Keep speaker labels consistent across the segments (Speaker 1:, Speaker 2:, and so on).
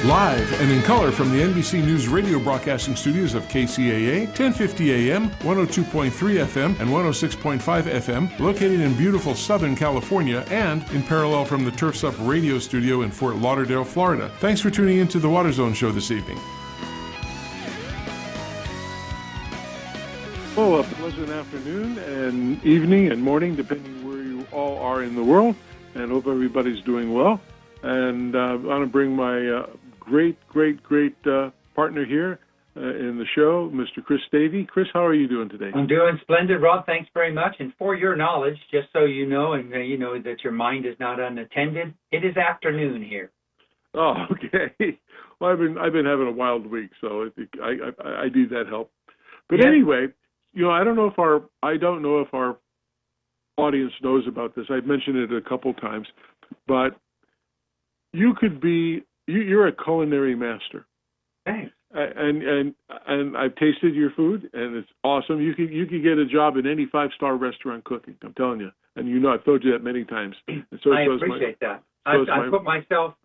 Speaker 1: Live and in color from the NBC News radio broadcasting studios of KCAA, 1050 AM, 102.3 FM, and 106.5 FM, located in beautiful Southern California, and in parallel from the Turf's Up radio studio in Fort Lauderdale, Florida. Thanks for tuning in to the Water Zone show this evening. Well, a pleasant afternoon and evening and morning, depending where you all are in the world, and hope everybody's doing well. And I want to bring my great partner here in the show, Mr. Chris Davey. Chris, how are you doing today?
Speaker 2: I'm doing splendid, Rob. Thanks very much. And for your knowledge, just so you know, and you know that your mind is not unattended, it is afternoon here.
Speaker 1: Oh, okay. Well, I've been having a wild week, so I need that help. But yeah. Anyway, you know, I don't know if our audience knows about this. I've mentioned it a couple times, but you're a culinary master.
Speaker 2: Thanks.
Speaker 1: And I've tasted your food, and it's awesome. You could get a job in any 5-star restaurant cooking. I'm telling you, and you know I've told you that many times. And so
Speaker 2: I appreciate that. I put myself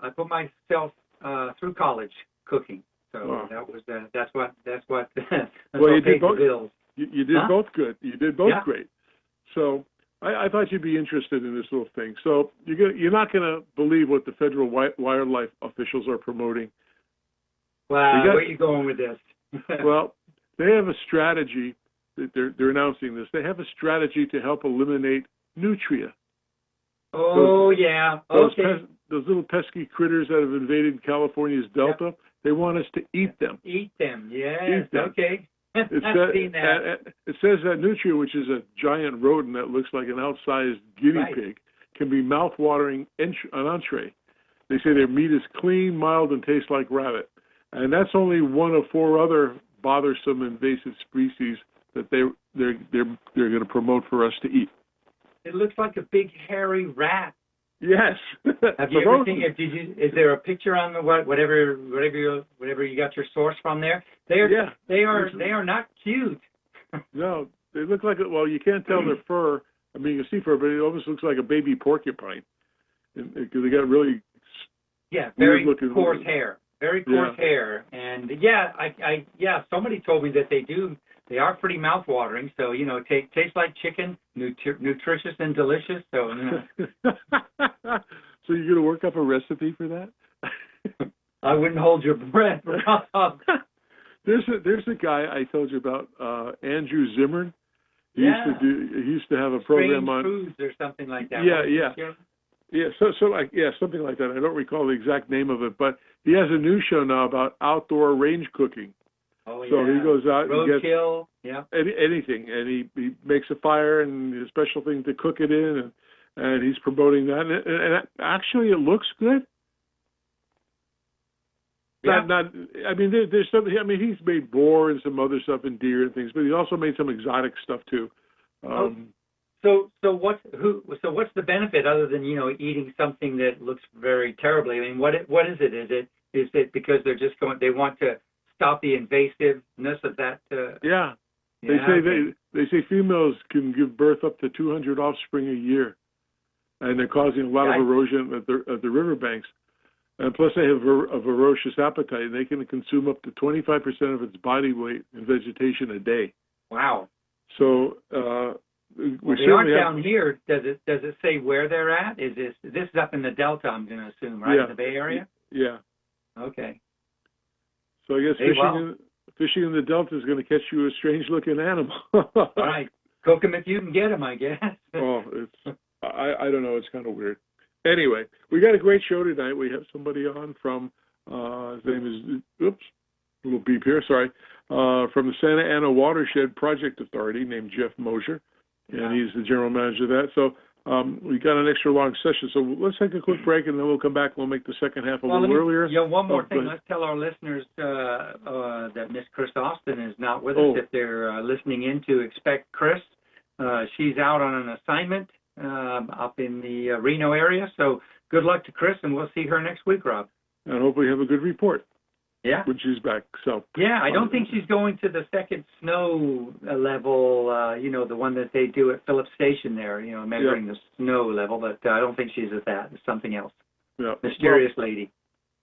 Speaker 2: through college cooking. So wow. That's what.
Speaker 1: Well, you did both. You did both good. You did both great. So I thought you'd be interested in this little thing. So you're not going to believe what the federal wildlife officials are promoting.
Speaker 2: Wow, where are you going with this?
Speaker 1: Well, they have a strategy. They're announcing this. They have a strategy to help eliminate nutria.
Speaker 2: Oh, yeah. Okay.
Speaker 1: Those little pesky critters that have invaded California's delta, yep. They want us to eat them.
Speaker 2: Eat them, yes. Eat them. Okay.
Speaker 1: It says that nutria, which is a giant rodent that looks like an outsized guinea pig, can be mouth-watering an entree. They say their meat is clean, mild, and tastes like rabbit. And that's only one of 4 other bothersome invasive species that they're going to promote for us to eat.
Speaker 2: It looks like a big hairy rat.
Speaker 1: Yes.
Speaker 2: Have you ever seen it? Is there a picture on the whatever you got your source from there? They are not cute.
Speaker 1: No, they look like well, you can't tell their fur. I mean, you can see fur, but it almost looks like a baby porcupine because they got really
Speaker 2: very coarse hair. Very coarse hair, and somebody told me that they are pretty mouth-watering, so, you know, taste like chicken, nutritious and delicious, so, you know.
Speaker 1: So you're going to work up a recipe for that?
Speaker 2: I wouldn't hold your breath, Rob.
Speaker 1: There's a guy I told you about, Andrew Zimmern. He used to have a program
Speaker 2: Strange
Speaker 1: on
Speaker 2: Foods or something like that.
Speaker 1: Yeah, something like that. I don't recall the exact name of it, but he has a new show now about outdoor range cooking.
Speaker 2: Oh, yeah.
Speaker 1: So he goes out and gets anything, and he makes a fire and a special thing to cook it in, and he's promoting that. And actually, it looks good.
Speaker 2: Yeah.
Speaker 1: There's something. I mean, he's made boar and some other stuff and deer and things, but he's also made some exotic stuff too.
Speaker 2: So what's the benefit other than, you know, eating something that looks very terribly? I mean, what is it? Is it because they want to stop the invasiveness of that?
Speaker 1: They say females can give birth up to 200 offspring a year, and they're causing a lot of erosion at the riverbanks. And plus, they have a voracious appetite, and they can consume up to 25% of its body weight in vegetation a day.
Speaker 2: Wow.
Speaker 1: So.
Speaker 2: They aren't down here. Does it say where they're at? Is this is up in the Delta? I'm going to assume, right, in the Bay Area.
Speaker 1: Yeah.
Speaker 2: Okay.
Speaker 1: So I guess fishing in the Delta is going to catch you a strange-looking animal.
Speaker 2: All right, cook them if you can get them, I guess.
Speaker 1: I don't know. It's kind of weird. Anyway, we got a great show tonight. We have somebody on from his name is little beep here. Sorry, from the Santa Ana Watershed Project Authority, named Jeff Mosier. And he's the general manager of that. So we got an extra long session. So let's take a quick break, and then we'll come back. We'll make the second half a little earlier.
Speaker 2: Yeah, one more thing. Let's tell our listeners that Miss Chris Austin is not with us. If they're listening in to expect Chris, she's out on an assignment up in the Reno area. So good luck to Chris, and we'll see her next week, Rob.
Speaker 1: And hopefully have a good report.
Speaker 2: Yeah.
Speaker 1: When she's back. So.
Speaker 2: Yeah, I don't think she's going to the second snow level, you know, the one that they do at Phillips Station there, you know, measuring the snow level, but I don't think she's at that. It's something else.
Speaker 1: Yeah.
Speaker 2: Mysterious lady.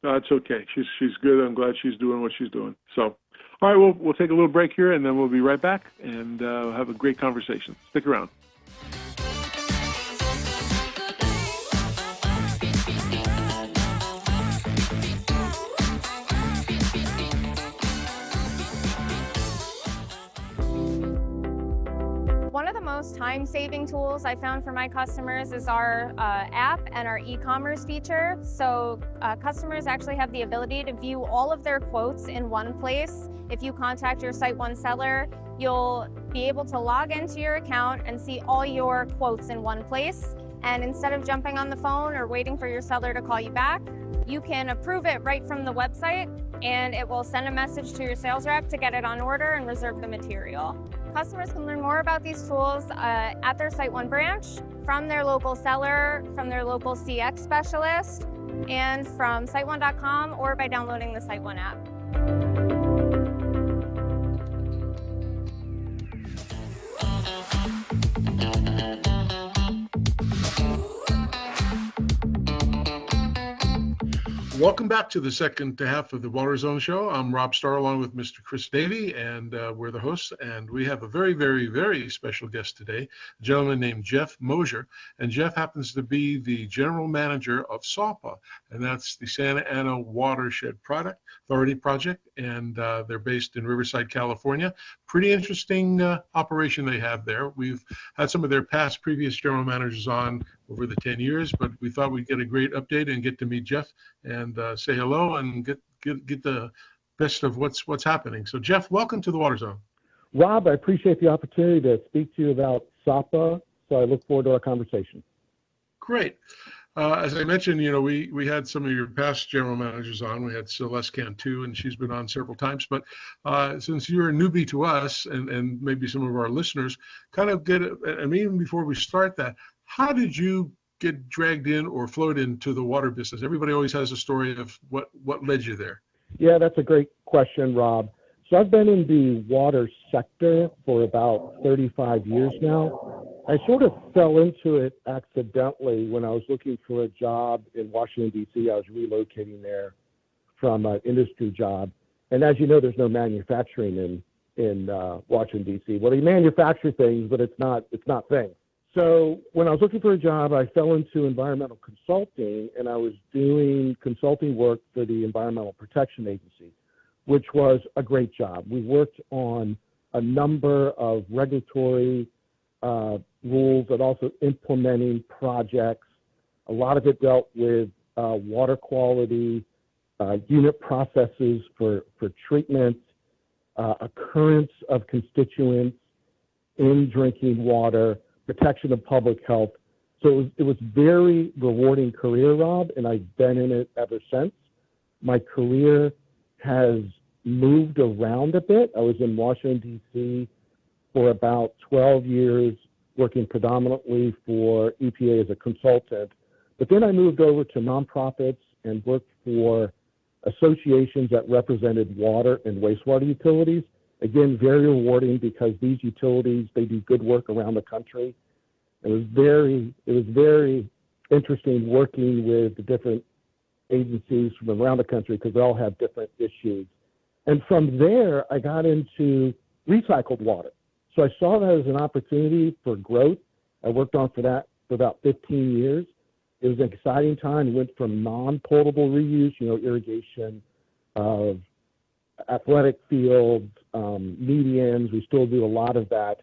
Speaker 1: It's okay. She's good. I'm glad she's doing what she's doing. So, all right, we'll take a little break here, and then we'll be right back and have a great conversation. Stick around.
Speaker 3: One of the most time-saving tools I found for my customers is our app and our e-commerce feature. So customers actually have the ability to view all of their quotes in one place. If you contact your Site One seller, you'll be able to log into your account and see all your quotes in one place. And instead of jumping on the phone or waiting for your seller to call you back, you can approve it right from the website, and it will send a message to your sales rep to get it on order and reserve the material. Customers can learn more about these tools at their Site One branch, from their local seller, from their local CX specialist, and from SiteOne.com, or by downloading the Site One app.
Speaker 1: Welcome back to the second half of the Water Zone Show. I'm Rob Starr along with Mr. Chris Davey, and we're the hosts. And we have a very, very, very special guest today, a gentleman named Jeff Mosier. And Jeff happens to be the general manager of SAWPA, and that's the Santa Ana Watershed Authority Project. And they're based in Riverside, California. Pretty interesting operation they have there. We've had some of their previous general managers on over the 10 years, but we thought we'd get a great update and get to meet Jeff and say hello and get the best of what's happening. So Jeff, welcome to the Water Zone.
Speaker 4: Rob, I appreciate the opportunity to speak to you about SAWPA, so I look forward to our conversation.
Speaker 1: Great. As I mentioned, we had some of your past general managers on. We had Celeste Cantu, and she's been on several times. But since you're a newbie to us and maybe some of our listeners, kind of and even before we start that, how did you get dragged in or float into the water business? Everybody always has a story of what led you there.
Speaker 4: Yeah, that's a great question, Rob. So I've been in the water sector for about 35 years now. I sort of fell into it accidentally when I was looking for a job in Washington, D.C. I was relocating there from an industry job. And as you know, there's no manufacturing in Washington, D.C. Well, they manufacture things, but it's not things. So when I was looking for a job, I fell into environmental consulting, and I was doing consulting work for the Environmental Protection Agency, which was a great job. We worked on a number of regulatory rules and also implementing projects. A lot of it dealt with water quality, unit processes for treatment, occurrence of constituents in drinking water, protection of public health. So it was very rewarding career, Rob, and I've been in it ever since. My career has moved around a bit. I was in Washington, D.C. for about 12 years, working predominantly for EPA as a consultant. But then I moved over to nonprofits and worked for associations that represented water and wastewater utilities. Again, very rewarding because these utilities, they do good work around the country. It was very interesting working with the different agencies from around the country because they all have different issues. And from there, I got into recycled water. So I saw that as an opportunity for growth. I worked on for that for about 15 years. It was an exciting time. It went from non-potable reuse, irrigation of athletic fields, medians. We still do a lot of that.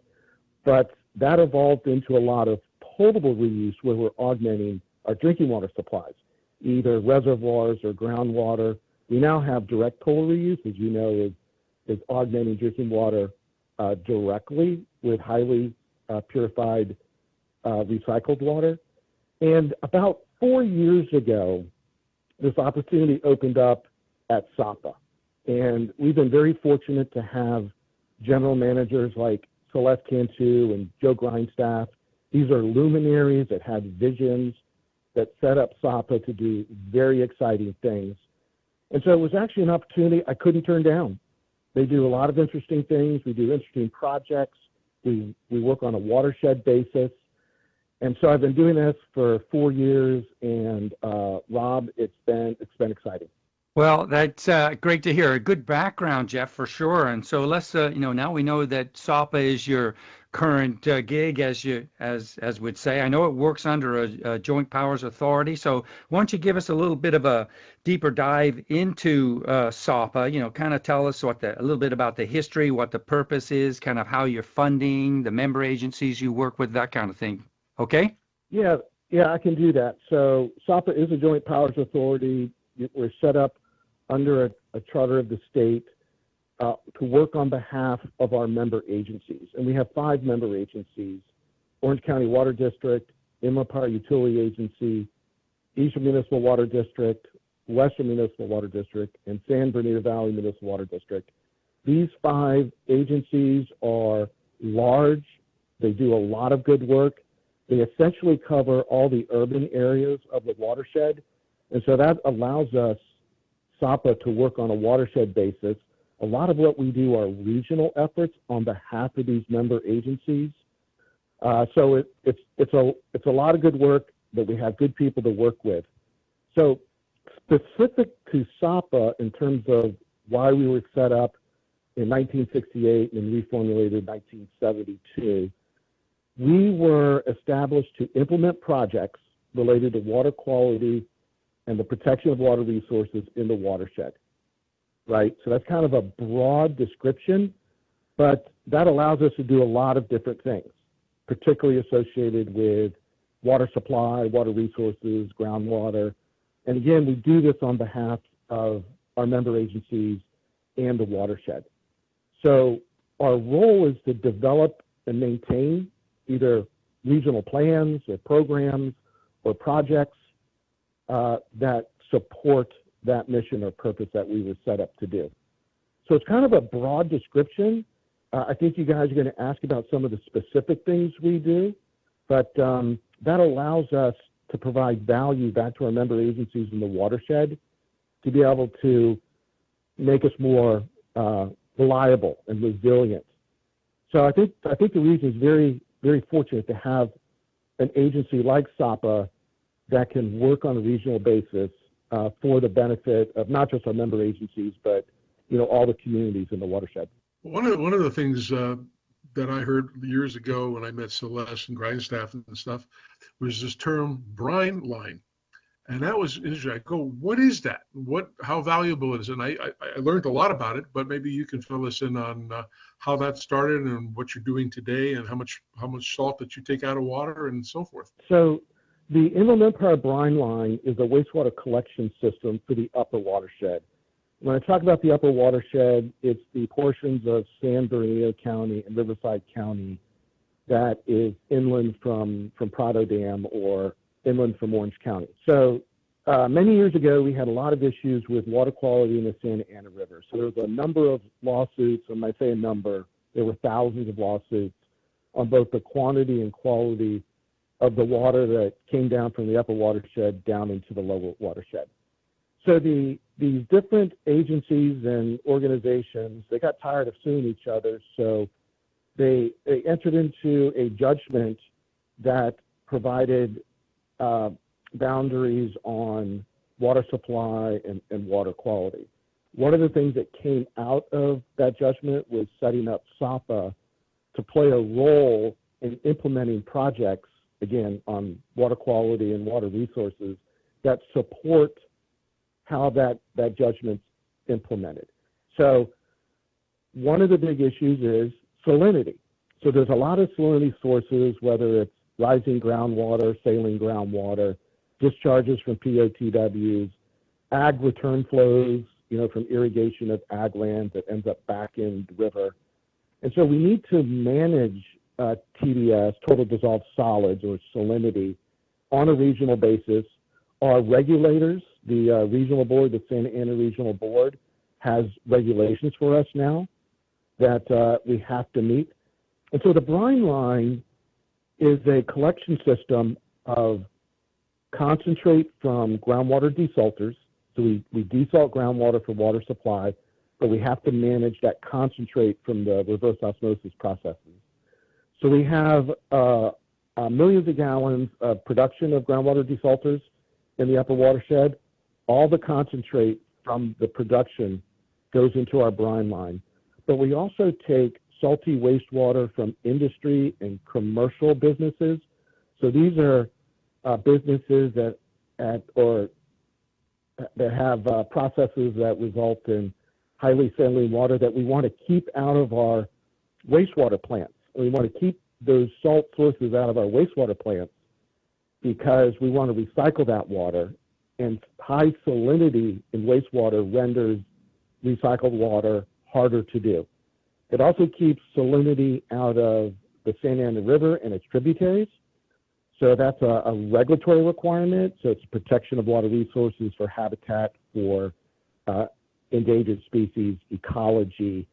Speaker 4: But that evolved into a lot of potable reuse where we're augmenting our drinking water supplies, either reservoirs or groundwater. We now have direct total reuse, as you know, is augmenting drinking water directly with highly purified recycled water. And about 4 years ago, this opportunity opened up at SAWPA. And we've been very fortunate to have general managers like Celeste Cantu and Joe Grindstaff. These are luminaries that have visions that set up SAWPA to do very exciting things. And so it was actually an opportunity I couldn't turn down. They do a lot of interesting things. We do interesting projects. We work on a watershed basis. And so I've been doing this for 4 years, and Rob, it's been exciting.
Speaker 5: Well, that's great to hear. A good background, Jeff, for sure. And so let's, now we know that SAPA is your current gig, as would say. I know it works under a Joint Powers Authority. So why don't you give us a little bit of a deeper dive into SAPA? Kind of tell us a little bit about the history, what the purpose is, kind of how you're funding, the member agencies you work with, that kind of thing. Okay?
Speaker 4: Yeah, yeah, I can do that. So SAPA is a Joint Powers Authority. We're set up under a charter of the state to work on behalf of our member agencies. And we have 5 member agencies: Orange County Water District, Inland Power Utility Agency, Eastern Municipal Water District, Western Municipal Water District, and San Bernardino Valley Municipal Water District. These 5 agencies are large. They do a lot of good work. They essentially cover all the urban areas of the watershed. And so that allows us, SAPA, to work on a watershed basis. A lot of what we do are regional efforts on behalf of these member agencies. So it's a lot of good work, but we have good people to work with. So specific to SAPA, in terms of why we were set up in 1968 and reformulated in 1972, we were established to implement projects related to water quality and the protection of water resources in the watershed, right? So that's kind of a broad description, but that allows us to do a lot of different things, particularly associated with water supply, water resources, groundwater. And again, we do this on behalf of our member agencies and the watershed. So our role is to develop and maintain either regional plans or programs or projects that support that mission or purpose that we were set up to do. So it's kind of a broad description. I think you guys are going to ask about some of the specific things we do, but that allows us to provide value back to our member agencies in the watershed to be able to make us more reliable and resilient. So I think the region is very, very fortunate to have an agency like SAPA that can work on a regional basis for the benefit of not just our member agencies, but all the communities in the watershed.
Speaker 1: One of the things that I heard years ago when I met Celeste and Grindstaff and stuff was this term brine line. And that was interesting. I go, what is that? How valuable is it? And I learned a lot about it, but maybe you can fill us in on how that started and what you're doing today and how much salt that you take out of water and so forth.
Speaker 4: So the Inland Empire Brine Line is a wastewater collection system for the upper watershed. When I talk about the upper watershed, it's the portions of San Bernardino County and Riverside County that is inland from Prado Dam or inland from Orange County. So many years ago, we had a lot of issues with water quality in the Santa Ana River. So there was a number of lawsuits, and I say a number, there were thousands of lawsuits on both the quantity and quality of the water that came down from the upper watershed down into the lower watershed. So these different agencies and organizations, they got tired of suing each other, so they entered into a judgment that provided boundaries on water supply and water quality. One of the things that came out of that judgment was setting up SAPA to play a role in implementing projects, again, on water quality and water resources that support how that judgment's implemented. So one of the big issues is salinity. So there's a lot of salinity sources, whether it's rising groundwater, saline groundwater, discharges from POTWs, ag return flows, from irrigation of ag land that ends up back in the river. And so we need to manage TDS, total dissolved solids, or salinity, on a regional basis. Our regulators, the regional board, the Santa Ana Regional Board, has regulations for us now that we have to meet. And so the brine line is a collection system of concentrate from groundwater desalters. So we desalt groundwater for water supply, but we have to manage that concentrate from the reverse osmosis processes. So we have millions of gallons of production of groundwater desalters in the upper watershed. All the concentrate from the production goes into our brine line. But we also take salty wastewater from industry and commercial businesses. So these are businesses that have processes that result in highly saline water that we want to keep out of our wastewater plants. We want to keep those salt sources out of our wastewater plants because we want to recycle that water, and high salinity in wastewater renders recycled water harder to do. It also keeps salinity out of the Santa Ana River and its tributaries. So that's a regulatory requirement. So it's protection of water resources for habitat, for endangered species, ecology.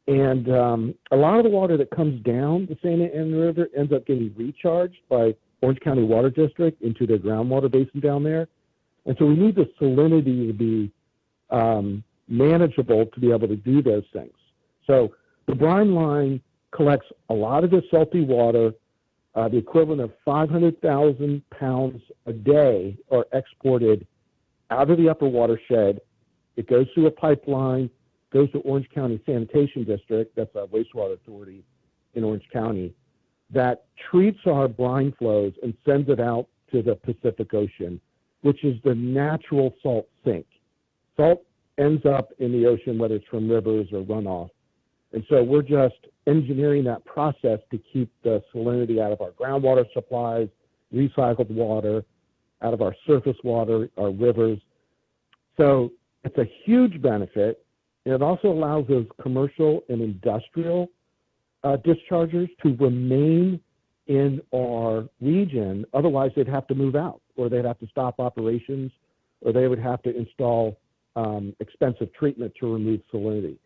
Speaker 4: And a lot of the water that comes down the Santa Ana River ends up getting recharged by Orange County Water District into their groundwater basin down there. And so we need the salinity to be manageable to be able to do those things. So the brine line collects a lot of the salty water, the equivalent of 500,000 pounds a day are exported out of the upper watershed. It goes through a pipeline, goes to Orange County Sanitation District, that's a wastewater authority in Orange County, that treats our brine flows and sends it out to the Pacific Ocean, which is the natural salt sink. Salt ends up in the ocean, whether it's from rivers or runoff. And so we're just engineering that process to keep the salinity out of our groundwater supplies, recycled water, out of our surface water, our rivers. So it's a huge benefit. And it also allows those commercial and industrial dischargers to remain in our region. Otherwise, they'd have to move out, or they'd have to stop operations, or they would have to install expensive treatment to remove salinity.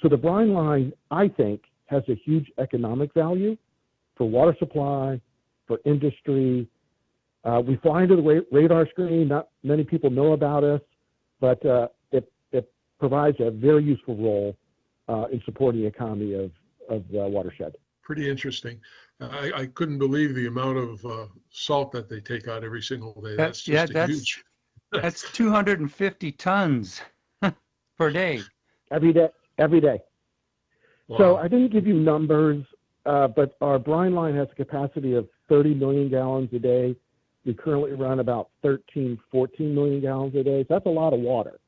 Speaker 4: So the brine line, I think, has a huge economic value for water supply, for industry. We fly into the radar screen. Not many people know about us, but it provides a very useful role in supporting the economy of the watershed.
Speaker 6: Pretty interesting. I couldn't believe the amount of salt that they take out every single day. That's just huge.
Speaker 5: That's 250 tons per day.
Speaker 4: Every day.
Speaker 6: Wow.
Speaker 4: So I didn't give you numbers, but our brine line has a capacity of 30 million gallons a day. We currently run about 13, 14 million gallons a day. So that's a lot of water.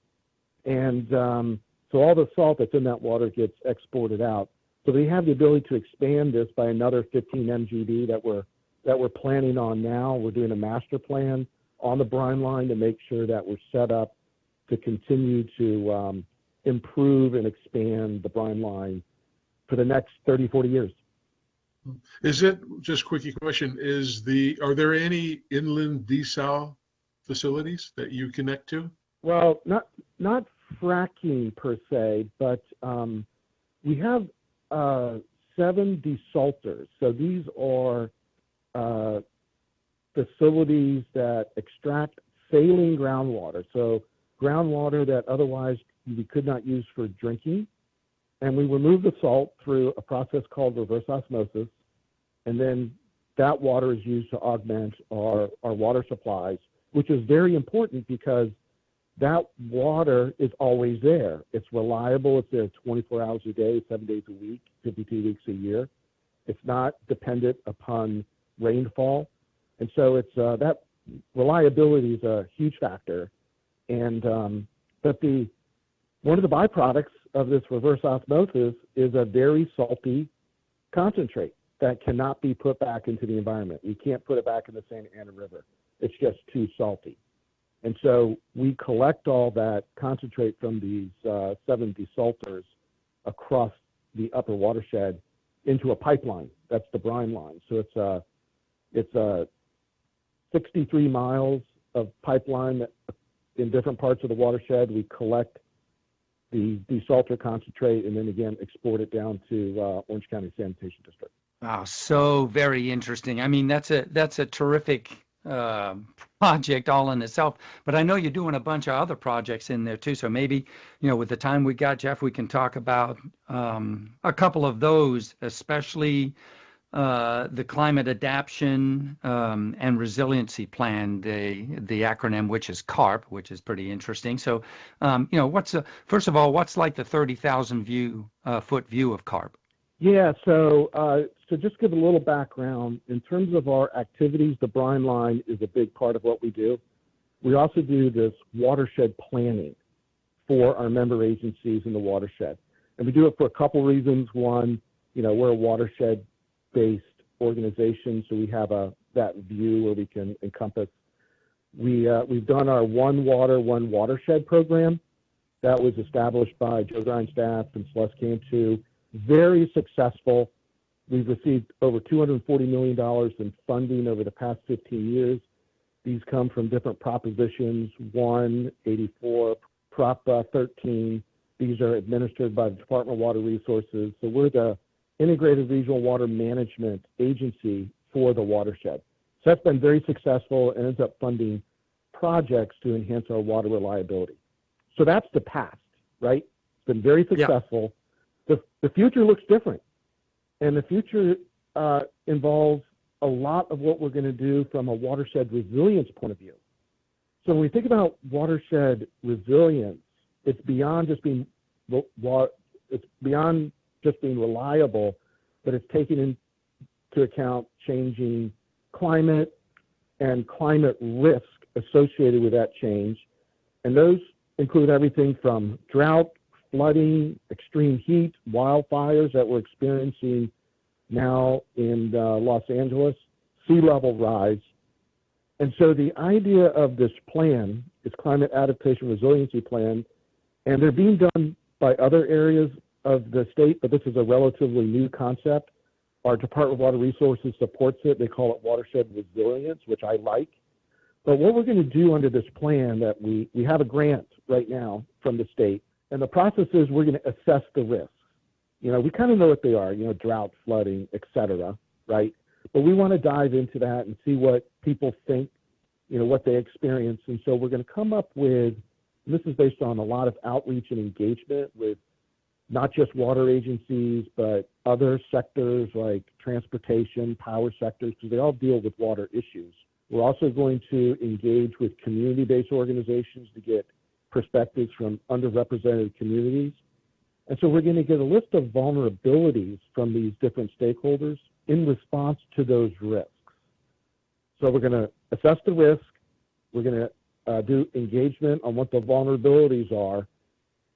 Speaker 4: And so all the salt that's in that water gets exported out. So we have the ability to expand this by another 15 MGD that we're planning on now. We're doing a master plan on the brine line to make sure that we're set up to continue to improve and expand the brine line for the next 30, 40 years.
Speaker 6: Is it, just quickie question, are there any inland desal facilities that you connect to?
Speaker 4: Well, not fracking per se, but we have 7 desalters. So these are facilities that extract saline groundwater. So groundwater that otherwise we could not use for drinking. And we remove the salt through a process called reverse osmosis. And then that water is used to augment our water supplies, which is very important because that water is always there. It's reliable. It's there 24 hours a day, 7 days a week, 52 weeks a year. It's not dependent upon rainfall. And so it's that reliability is a huge factor. And but one of the byproducts of this reverse osmosis is a very salty concentrate that cannot be put back into the environment. We can't put it back in the Santa Ana River. It's just too salty. And so we collect all that concentrate from these 7 desalters across the upper watershed into a pipeline. That's the brine line. So it's 63 miles of pipeline that in different parts of the watershed. We collect the desalter concentrate and then again export it down to Orange County Sanitation District.
Speaker 5: Wow, so very interesting. I mean, that's a terrific project all in itself. But I know you're doing a bunch of other projects in there too. So maybe, with the time we got, Jeff, we can talk about a couple of those, especially the climate adaptation and resiliency plan, the acronym, which is CARP, which is pretty interesting. So, first of all, what's like the 30,000 foot view of CARP?
Speaker 4: Yeah, so just give a little background. In terms of our activities, the brine line is a big part of what we do. We also do this watershed planning for our member agencies in the watershed. And we do it for a couple reasons. One, we're a watershed-based organization, so we have that view where we can encompass. We've done our One Water, One Watershed program. That was established by Joe Grindstaff and Celeste Cantu. Very successful. We've received over $240 million in funding over the past 15 years. These come from different propositions, 1, 84, Prop 13. These are administered by the Department of Water Resources. So we're the integrated regional water management agency for the watershed. So that's been very successful and ends up funding projects to enhance our water reliability. So that's the past, right? It's been very successful. Yeah. The future looks different. And the future involves a lot of what we're going to do from a watershed resilience point of view. So when we think about watershed resilience, it's beyond just being reliable, but it's taking into account changing climate and climate risk associated with that change. And those include everything from drought, flooding, extreme heat, wildfires that we're experiencing now in Los Angeles, sea level rise. And so the idea of this plan is Climate Adaptation Resiliency Plan, and they're being done by other areas of the state, but this is a relatively new concept. Our Department of Water Resources supports it. They call it watershed resilience, which I like. But what we're going to do under this plan, that we have a grant right now from the state, and the process is we're going to assess the risks. We kind of know what they are, drought, flooding, et cetera, right? But we want to dive into that and see what people think, what they experience. And so we're going to come up with, and this is based on a lot of outreach and engagement with not just water agencies, but other sectors like transportation, power sectors, because they all deal with water issues. We're also going to engage with community-based organizations to get perspectives from underrepresented communities. And so we're going to get a list of vulnerabilities from these different stakeholders in response to those risks. So we're going to assess the risk. We're going to do engagement on what the vulnerabilities are.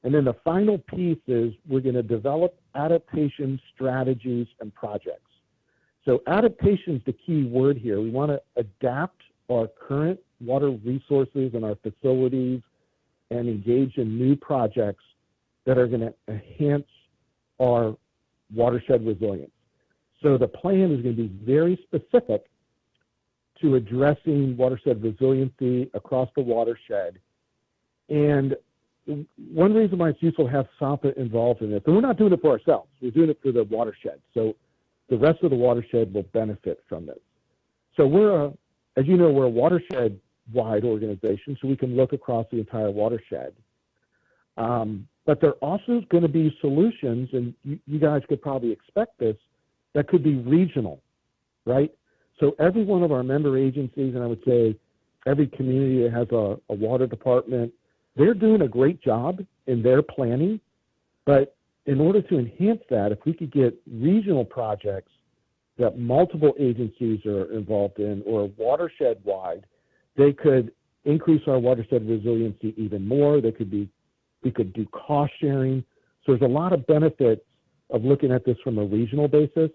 Speaker 4: And then the final piece is we're going to develop adaptation strategies and projects. So adaptation is the key word here. We want to adapt our current water resources and our facilities and engage in new projects that are going to enhance our watershed resilience. So the plan is going to be very specific to addressing watershed resiliency across the watershed. And one reason why it's useful to have SOPA involved in it, and we're not doing it for ourselves, we're doing it for the watershed. So the rest of the watershed will benefit from this. So as you know, we're a watershed-wide organization, so we can look across the entire watershed. But there are also going to be solutions, and you guys could probably expect this, that could be regional, right? So every one of our member agencies, and I would say every community that has a water department, they're doing a great job in their planning. But in order to enhance that, if we could get regional projects that multiple agencies are involved in or watershed-wide, they could increase our watershed resiliency even more. We could do cost sharing. So there's a lot of benefits of looking at this from a regional basis.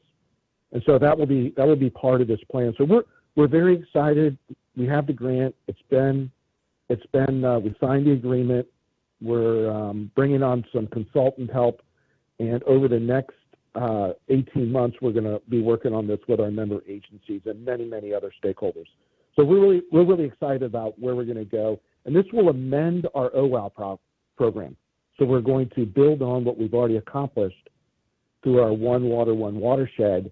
Speaker 4: And so that will be part of this plan. So we're very excited. We have the grant. We signed the agreement. We're bringing on some consultant help. And over the next 18 months, we're going to be working on this with our member agencies and many, many other stakeholders. So we're really excited about where we're going to go. And this will amend our OWOW program. So we're going to build on what we've already accomplished through our One Water, One Watershed,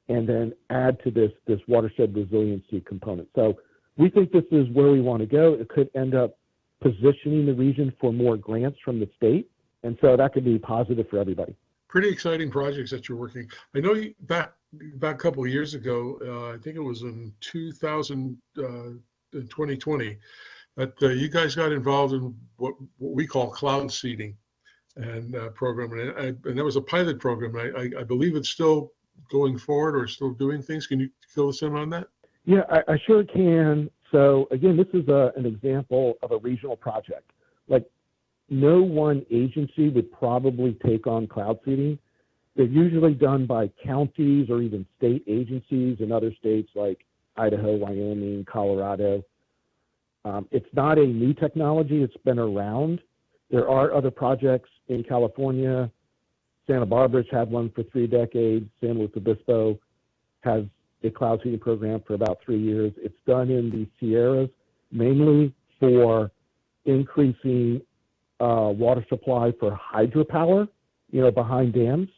Speaker 4: and then add to this watershed resiliency component. So we think this is where we want to go. It could end up positioning the region for more grants from the state. And so that could be positive for everybody.
Speaker 6: Pretty exciting projects that you're working. I know back about a couple of years ago, I think it was in 2020, that you guys got involved in what we call cloud seeding and program, and that was a pilot program. I believe it's still going forward or still doing things. Can you fill us in on that?
Speaker 4: Yeah, I sure can. So again, this is an example of a regional project. Like, no one agency would probably take on cloud seeding. They're usually done by counties or even state agencies in other states like Idaho, Wyoming, Colorado. It's not a new technology. It's been around. There are other projects in California. Santa Barbara's had one for 3 decades. San Luis Obispo has a cloud seeding program for about 3 years. It's done in the Sierras, mainly for increasing water supply for hydropower, behind dams.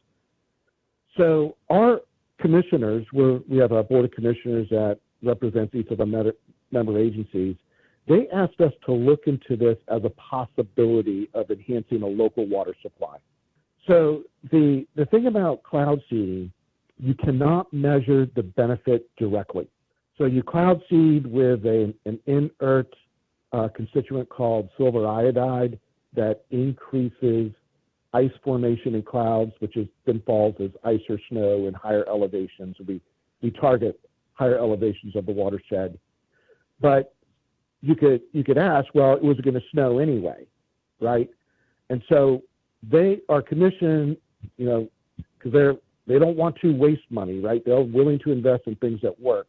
Speaker 4: So our commissioners, we have a board of commissioners that represents each of the member agencies. They asked us to look into this as a possibility of enhancing a local water supply. So the thing about cloud seeding, you cannot measure the benefit directly. So you cloud seed with an inert constituent called silver iodide that increases ice formation in clouds, which then falls as ice or snow in higher elevations. We target higher elevations of the watershed. But you could ask, well, was it going to snow anyway, right? And so they are commissioned, because they don't want to waste money, right? They're willing to invest in things that work.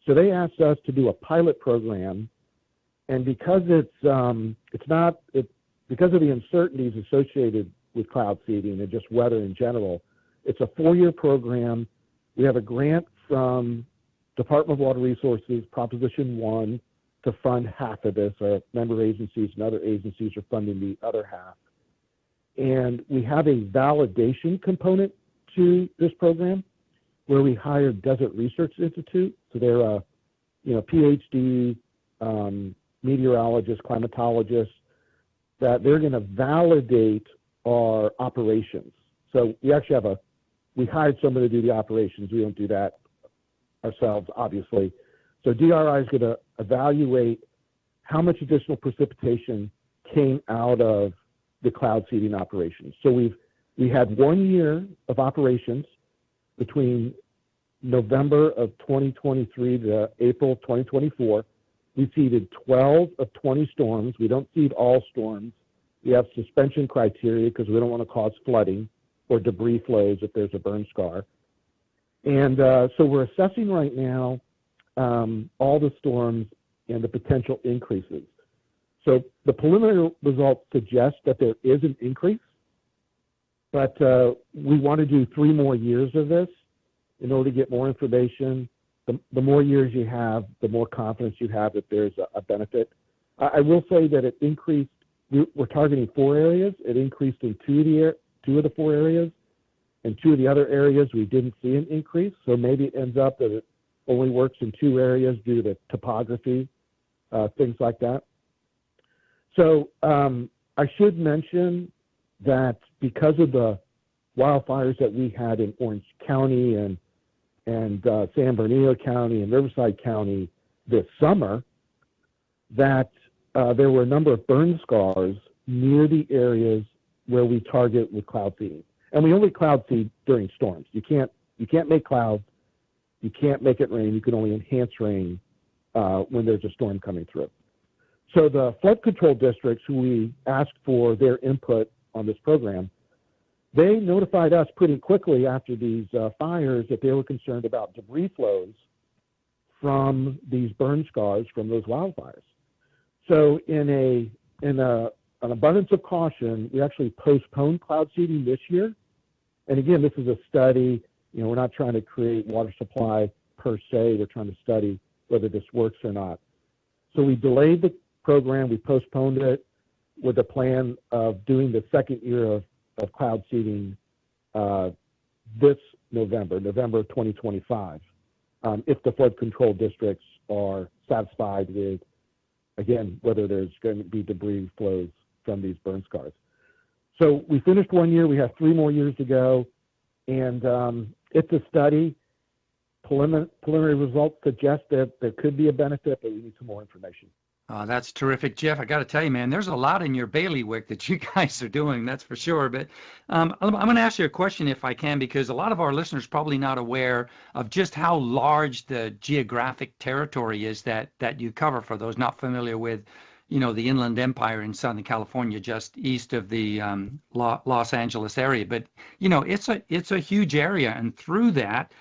Speaker 4: So they asked us to do a pilot program, and because because of the uncertainties associated with cloud seeding and just weather in general, it's a 4-year program. We have a grant from Department of Water Resources, Proposition 1, to fund half of this. Our member agencies and other agencies are funding the other half. And we have a validation component to this program where we hired Desert Research Institute. So they're a PhD meteorologist, climatologist, that they're going to validate our operations. So we actually we hired somebody to do the operations. We don't do that ourselves, obviously. So DRI is going to evaluate how much additional precipitation came out of the cloud seeding operations. So we had 1 year of operations between November of 2023 to April 2024. We seeded 12 of 20 storms. We don't seed all storms. We have suspension criteria because we don't want to cause flooding or debris flows if there's a burn scar. And so we're assessing right now all the storms and the potential increases. So the preliminary results suggest that there is an increase, but we want to do 3 more years of this in order to get more information. The more years you have, the more confidence you have that there's a benefit. I will say that it increased. We're targeting 4 areas. It increased in 2 of the 4 areas. In 2 of the other areas, we didn't see an increase. So maybe it ends up that it only works in 2 areas due to the topography, things like that. So I should mention that because of the wildfires that we had in Orange County and San Bernardino County and Riverside County this summer, that there were a number of burn scars near the areas where we target with cloud seeding. And we only cloud seed during storms. You can't make clouds. You can't make it rain. You can only enhance rain when there's a storm coming through. So the flood control districts who we asked for their input on this program, they notified us pretty quickly after these fires that they were concerned about debris flows from these burn scars from those wildfires. So in an abundance of caution, we actually postponed cloud seeding this year. And again, this is a study. We're not trying to create water supply per se. We're trying to study whether this works or not. So we delayed the program. We postponed it with a plan of doing the 2nd year of cloud seeding this November 2025, if the flood control districts are satisfied with, again, whether there's going to be debris flows from these burn scars. So we finished 1 year. We have 3 more years to go. And it's a study. Preliminary results suggest that there could be a benefit, but we need some more information.
Speaker 5: That's terrific, Jeff. I got to tell you, man, there's a lot in your bailiwick that you guys are doing, that's for sure. But I'm going to ask you a question if I can, because a lot of our listeners probably not aware of just how large the geographic territory is that you cover. For those not familiar with, the Inland Empire in Southern California, just east of the Los Angeles area. But it's a huge area, and through that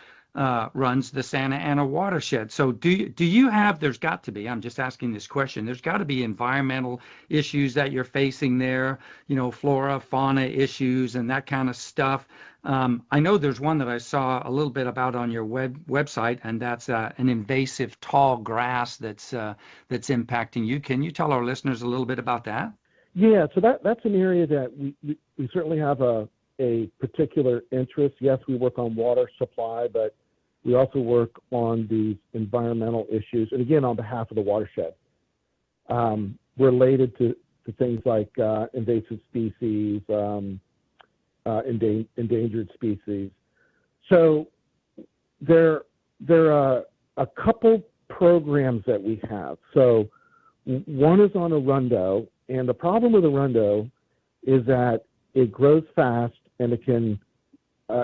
Speaker 5: runs the Santa Ana watershed. So do you have, there's got to be, I'm just asking this question, there's got to be environmental issues that you're facing there, flora, fauna issues and that kind of stuff. I know there's one that I saw a little bit about on your website, and that's an invasive tall grass that's impacting you. Can you tell our listeners a little bit about that?
Speaker 4: Yeah, so that's an area that we certainly have a particular interest. Yes, we work on water supply, but we also work on these environmental issues, and again, on behalf of the watershed, related to things like invasive species, endangered species. So there are a couple programs that we have. So one is on Arundo, and the problem with Arundo is that it grows fast and it can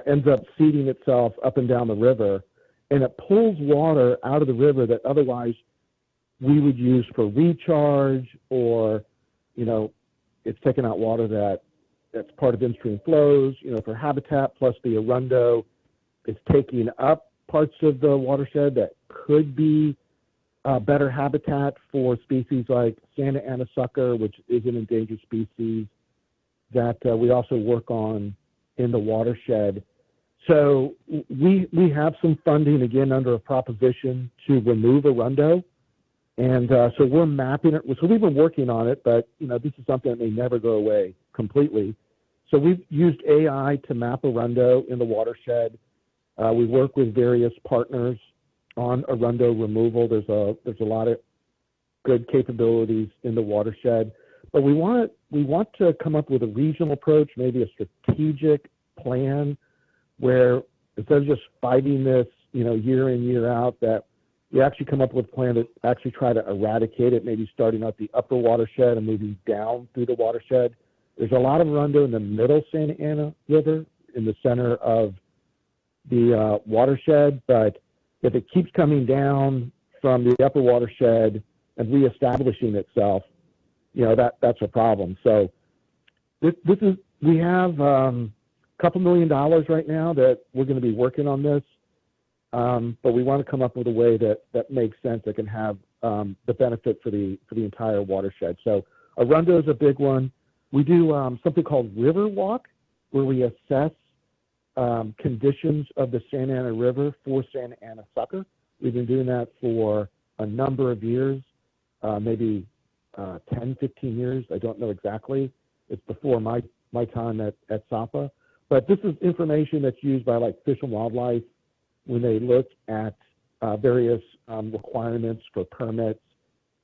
Speaker 4: ends up seeding itself up and down the river, and it pulls water out of the river that otherwise we would use for recharge, or it's taking out water that's part of in-stream flows, for habitat. Plus the Arundo is taking up parts of the watershed that could be better habitat for species like Santa Ana sucker, which is an endangered species that we also work on in the watershed. So we have some funding, again, under a proposition to remove Arundo. And so we're mapping it. So we've been working on it, but this is something that may never go away completely. So we've used AI to map Arundo in the watershed. We work with various partners on Arundo removal. There's a lot of good capabilities in the watershed, but we want to come up with a regional approach, maybe a strategic plan, where instead of just fighting this, year in, year out, that we actually come up with a plan to actually try to eradicate it, maybe starting at the upper watershed and moving down through the watershed. There's a lot of Arundo in the middle Santa Ana River, in the center of the watershed, but if it keeps coming down from the upper watershed and reestablishing itself, that's a problem. So we have a couple $1 million right now that we're going to be working on this, but we want to come up with a way that makes sense, that can have the benefit for the entire watershed. So Arundo is a big one. We do something called River Walk, where we assess conditions of the Santa Ana River for Santa Ana sucker. We've been doing that for a number of years, maybe 10, 15 years. I don't know exactly. It's before my time at SAPA. But this is information that's used by Fish and Wildlife when they look at various requirements for permits.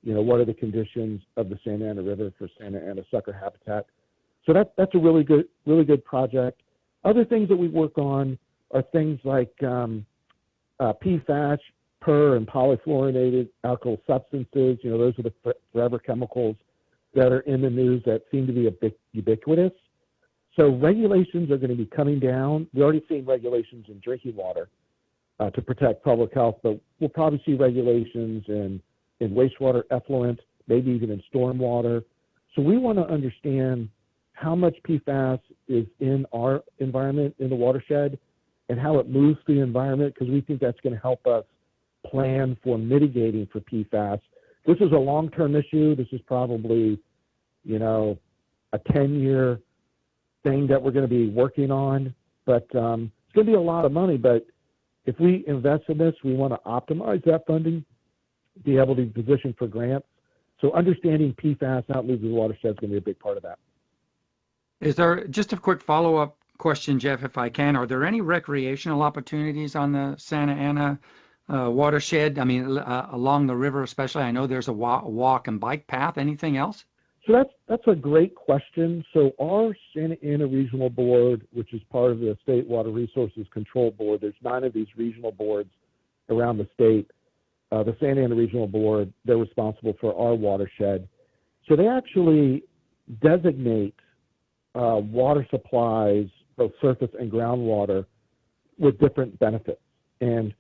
Speaker 4: What are the conditions of the Santa Ana River for Santa Ana sucker habitat? So that's a really good project. Other things that we work on are things like PFAS, per and polyfluorinated alkyl substances. Those are the forever chemicals that are in the news that seem to be a bit ubiquitous. So regulations are going to be coming down. We're already seeing regulations in drinking water to protect public health, but we'll probably see regulations in wastewater effluent, maybe even in stormwater. So we want to understand how much PFAS is in our environment, in the watershed, and how it moves through the environment, because we think that's going to help us plan for mitigating for PFAS. This is a long-term issue. This is probably, a 10-year thing that we're going to be working on, but it's going to be a lot of money. But if we invest in this, we want to optimize that funding, be able to position for grants. So understanding PFAS out moving the watershed is going to be a big part of that.
Speaker 5: Is there, just a quick follow-up question, Jeff, if I can, are there any recreational opportunities on the Santa Ana watershed? I mean, along the river especially. I know there's a walk and bike path. Anything else?
Speaker 4: So that's a great question. So our Santa Ana Regional Board, which is part of the State Water Resources Control Board, there's 9 of these regional boards around the state. The Santa Ana Regional Board, they're responsible for our watershed. So they actually designate water supplies, both surface and groundwater, with different benefits. And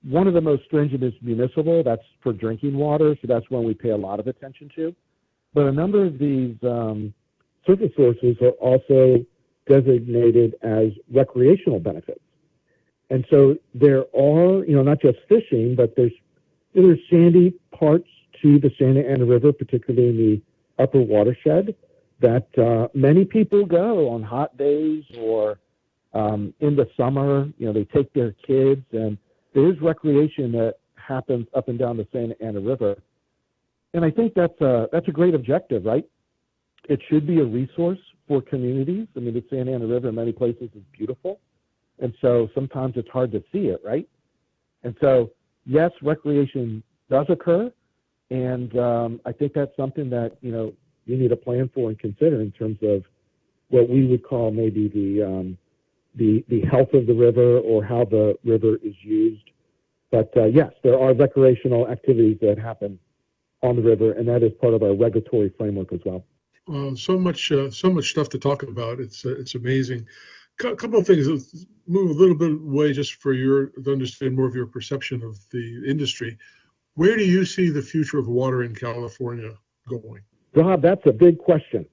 Speaker 4: one of the most stringent is municipal. That's for drinking water, so that's one we pay a lot of attention to. But a number of these surface sources are also designated as recreational benefits. And so there are, not just fishing, but there's sandy parts to the Santa Ana River, particularly in the upper watershed, that many people go on hot days or in the summer. They take their kids, and there is recreation that happens up and down the Santa Ana River. And I think that's a great objective, right? It should be a resource for communities. I mean, the Santa Ana River in many places is beautiful. And so sometimes it's hard to see it, right? And so, yes, recreation does occur. And I think that's something that, you need to plan for and consider in terms of what we would call maybe the health of the river or how the river is used. But yes, there are recreational activities that happen on the river, and that is part of our regulatory framework as well.
Speaker 6: So much stuff to talk about. It's amazing. A couple of things. Let's move a little bit away just for to understand more of your perception of the industry. Where do you see the future of water in California going?
Speaker 4: Rob, that's a big question.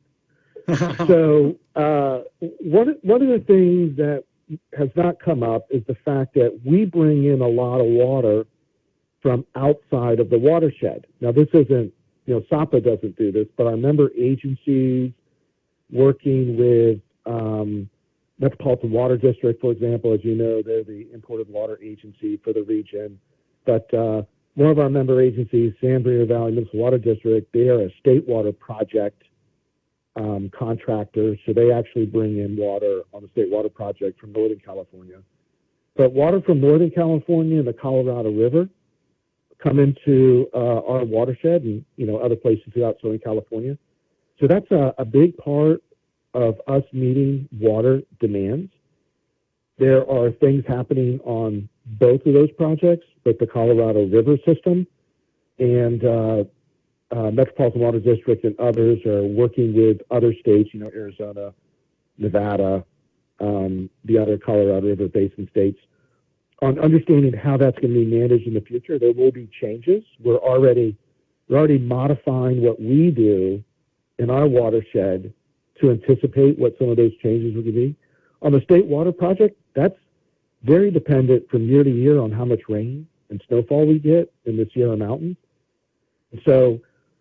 Speaker 4: So one of the things that has not come up is the fact that we bring in a lot of water from outside of the watershed. Now, this isn't, SAPA doesn't do this, but our member agencies working with Metropolitan Water District, for example, as you know, they're the imported water agency for the region. But one of our member agencies, San Bernardino Valley Municipal Water District, they are a state water project contractor, so they actually bring in water on the state water project from Northern California. But water from Northern California and the Colorado River come into our watershed and other places throughout Southern California. So that's a big part of us meeting water demands. There are things happening on both of those projects, but the Colorado River system and Metropolitan Water District and others are working with other states, Arizona, Nevada, the other Colorado River Basin states, on understanding how that's going to be managed in the future. There will be changes. We're already modifying what we do in our watershed to anticipate what some of those changes would be. On the state water project, that's very dependent from year to year on how much rain and snowfall we get in the Sierra Mountains. And so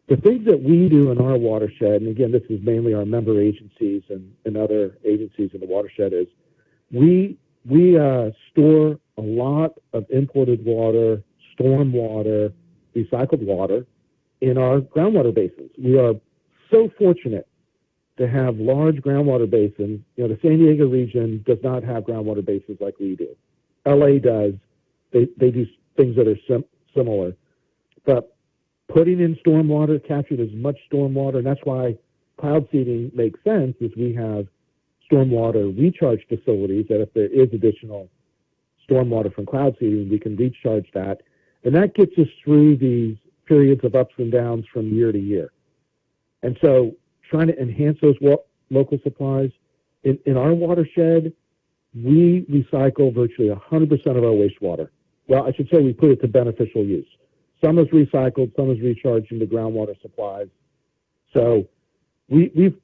Speaker 4: the things that we do in our watershed, and again, this is mainly our member agencies and other agencies in the watershed, is we store a lot of imported water, storm water, recycled water in our groundwater basins. We are so fortunate to have large groundwater basins. The San Diego region does not have groundwater basins like we do. LA does. They do things that are similar. But putting in stormwater, capturing as much stormwater, and that's why cloud seeding makes sense, is we have stormwater recharge facilities that if there is additional stormwater from cloud seeding, we can recharge that. And that gets us through these periods of ups and downs from year to year. And so trying to enhance those local supplies. In our watershed, we recycle virtually 100% of our wastewater. Well, I should say we put it to beneficial use. Some is recycled, some is recharged into groundwater supplies. So we've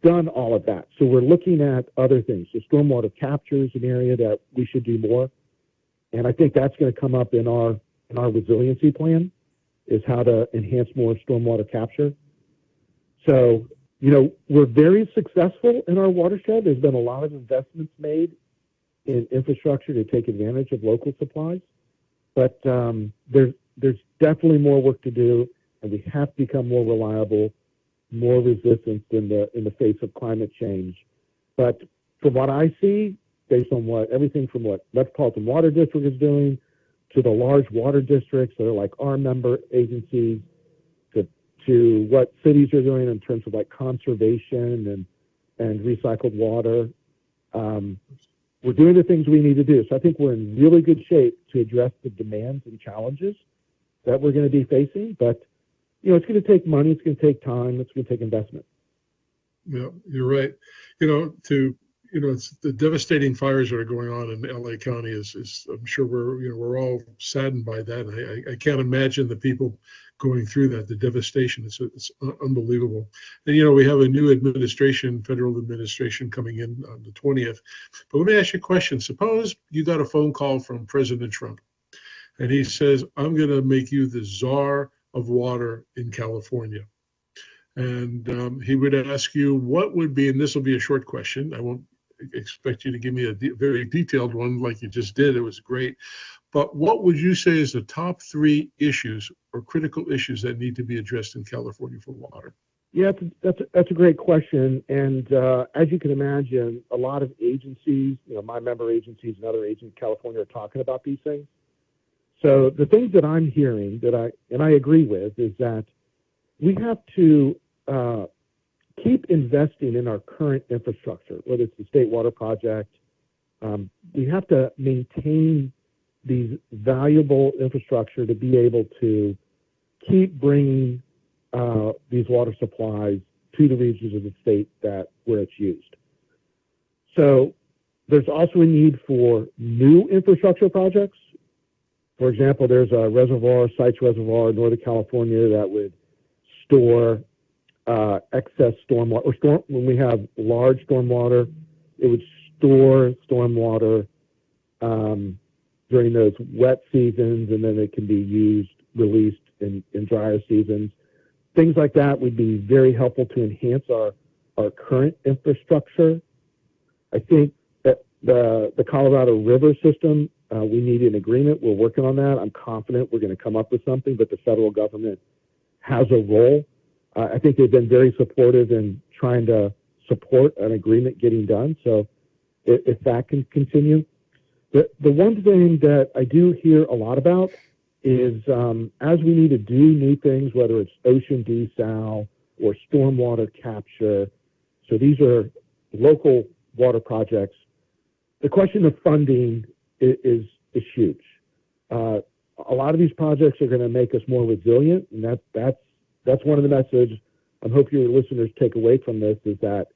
Speaker 4: done all of that. So we're looking at other things. So stormwater capture is an area that we should do more. And I think that's going to come up in our resiliency plan, is how to enhance more stormwater capture. So, we're very successful in our watershed. There's been a lot of investments made in infrastructure to take advantage of local supplies. But there's definitely more work to do, and we have to become more reliable, more resistant in the face of climate change. But from what I see, based on everything from what Metropolitan Water District is doing to the large water districts that are like our member agencies, to what cities are doing in terms of like conservation and recycled water. We're doing the things we need to do. So I think we're in really good shape to address the demands and challenges that we're going to be facing. But, it's going to take money, it's going to take time, it's going to take investment.
Speaker 6: Yeah, you're right. It's the devastating fires that are going on in LA County is I'm sure we're all saddened by that. I can't imagine the people going through that, the devastation. It's unbelievable. And, we have a new federal administration coming in on the 20th. But let me ask you a question. Suppose you got a phone call from President Trump and he says, I'm going to make you the czar of water in California. And he would ask you what would be, and this will be a short question. I won't expect you to give me a very detailed one like you just did. It was great. But what would you say is the top 3 issues or critical issues that need to be addressed in California for water?
Speaker 4: Yeah, that's a great question. And as you can imagine, a lot of agencies, my member agencies and other agencies in California are talking about these things. So the things that I'm hearing and I agree with is that we have to keep investing in our current infrastructure, whether it's the State Water Project. We have to maintain these valuable infrastructure to be able to keep bringing these water supplies to the regions of the state where it's used. So there's also a need for new infrastructure projects. For example, there's a reservoir, Sites Reservoir in Northern California that would store excess stormwater, when we have large stormwater, it would store stormwater during those wet seasons, and then it can be released in drier seasons. Things like that would be very helpful to enhance our current infrastructure. I think that the Colorado River system, we need an agreement. We're working on that. I'm confident we're going to come up with something, but the federal government has a role. I think they've been very supportive in trying to support an agreement getting done. So if that can continue. The one thing that I do hear a lot about is as we need to do new things, whether it's ocean desal or stormwater capture, so these are local water projects, the question of funding is huge. A lot of these projects are going to make us more resilient, and that's one of the messages I hope your listeners take away from this is that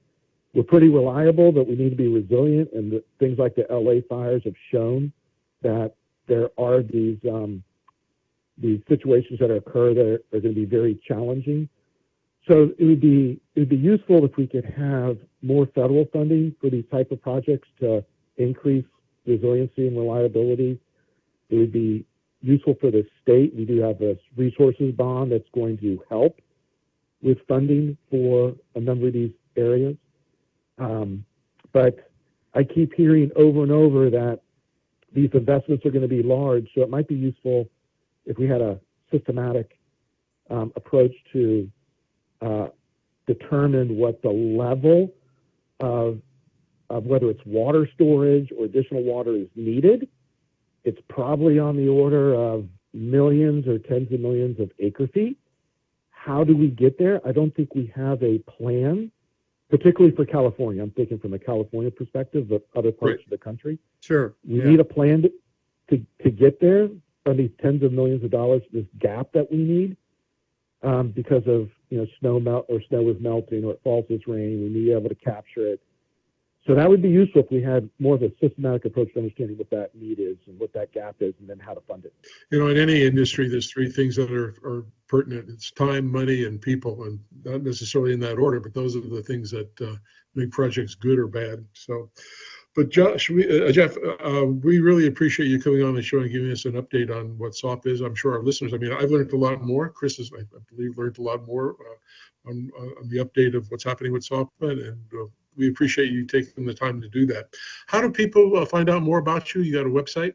Speaker 4: we're pretty reliable, but we need to be resilient. And things like the LA fires have shown that there are these situations that occur that are going to be very challenging. So it would be useful if we could have more federal funding for these type of projects to increase resiliency and reliability. It would be useful for the state. We do have this resources bond that's going to help with funding for a number of these areas. But I keep hearing over and over that these investments are going to be large, so it might be useful if we had a systematic approach to determine what the level of whether it's water storage or additional water is needed. It's probably on the order of millions or tens of millions of acre feet. How do we get there? I don't think we have a plan, particularly for California. I'm thinking from a California perspective, but other parts of the country.
Speaker 5: Sure.
Speaker 4: We need a plan to get there from these tens of millions of dollars, this gap that we need because of snow is melting or it falls this rain. We need to be able to capture it. So that would be useful if we had more of a systematic approach to understanding what that need is and what that gap is and then how to fund it.
Speaker 6: In any industry, there's three things that are pertinent. It's time, money, and people, and not necessarily in that order, but those are the things that make projects good or bad. So, but Jeff, we really appreciate you coming on the show and giving us an update on what SOP is. I'm sure our listeners, I've learned a lot more. Chris has, I believe, learned a lot more on the update of what's happening with SOP, and we appreciate you taking the time to do that. How do people find out more about you? You got a website?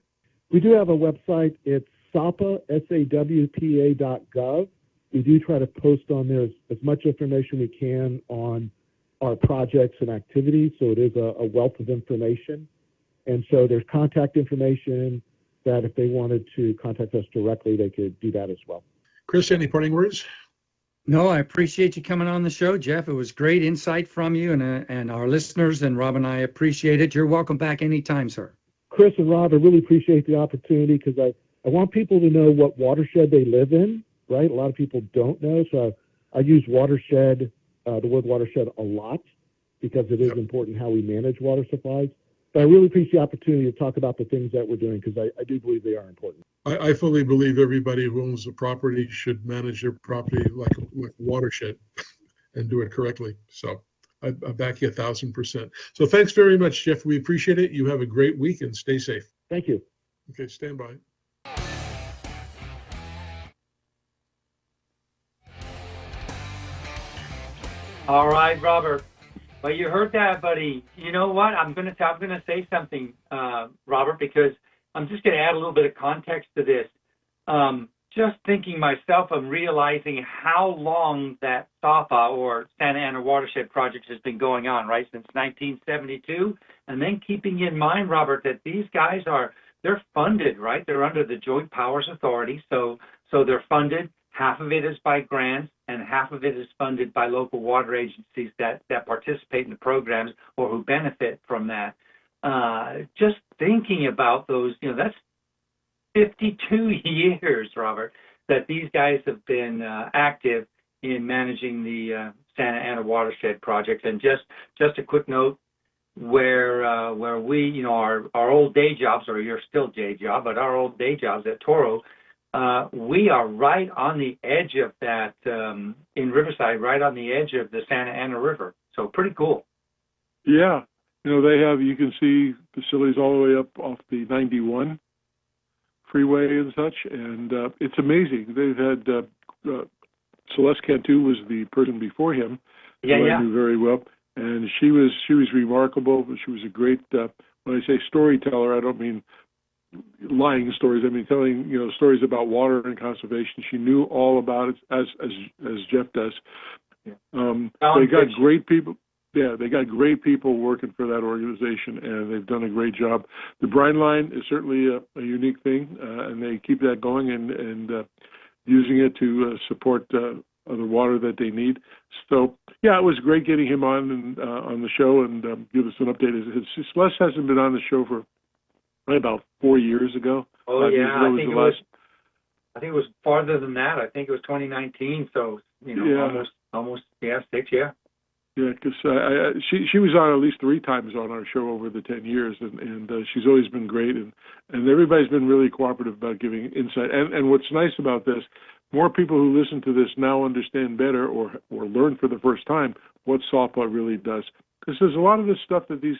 Speaker 4: We do have a website. It's SAWPA, SAWPA.gov. We do try to post on there as much information we can on our projects and activities. So it is a wealth of information. And so there's contact information that if they wanted to contact us directly, they could do that as well.
Speaker 6: Chris, any parting words?
Speaker 5: No, I appreciate you coming on the show, Jeff. It was great insight from you and our listeners, and Rob and I appreciate it. You're welcome back anytime, sir.
Speaker 4: Chris and Rob, I really appreciate the opportunity because I want people to know what watershed they live in, right? A lot of people don't know. So I use watershed, the word watershed a lot because it is important how we manage water supplies. But I really appreciate the opportunity to talk about the things that we're doing because I do believe they are important.
Speaker 6: I fully believe everybody who owns a property should manage their property like a watershed and do it correctly. So I back you 1,000%. So thanks very much, Jeff. We appreciate it. You have a great week and stay safe.
Speaker 4: Thank you.
Speaker 6: Okay, stand by.
Speaker 2: All right, Robert. Well, you heard that, buddy. You know what? I'm gonna say something, Robert, because I'm just gonna add a little bit of context to this. Just thinking myself, I'm realizing how long that SAPA or Santa Ana Watershed Project has been going on, right, since 1972. And then keeping in mind, Robert, that these guys they're funded, right? They're under the Joint Powers Authority, so they're funded. Half of it is by grants, and half of it is funded by local water agencies that participate in the programs or who benefit from that. Just thinking about those, that's 52 years, Robert, that these guys have been active in managing the Santa Ana Watershed Project. And just a quick note, where we, our old day jobs, or your still day job, but our old day jobs at Toro, we are right on the edge of that, in Riverside, right on the edge of the Santa Ana River. So pretty cool.
Speaker 1: Yeah. You can see facilities all the way up off the 91 freeway and such, and it's amazing. They've had Celeste Cantu was the person before him, who I knew very well, and she was remarkable. She was a great, when I say storyteller, I don't mean lying stories. I mean telling stories about water and conservation. She knew all about it as Jeff does. They got great people. Yeah, they got great people working for that organization, and they've done a great job. The brine line is certainly a unique thing, and they keep that going and using it to support the water that they need. So, yeah, it was great getting him on the show and give us an update. Celeste hasn't been on the show for about 4 years ago.
Speaker 2: Oh, yeah, I think it was farther than that. I think it was 2019, so, almost 6, yeah.
Speaker 1: Yeah, because she was on at least 3 times on our show over the 10 years, and she's always been great, and everybody's been really cooperative about giving insight. And what's nice about this, more people who listen to this now understand better or learn for the first time what SAPA really does. Because there's a lot of this stuff that these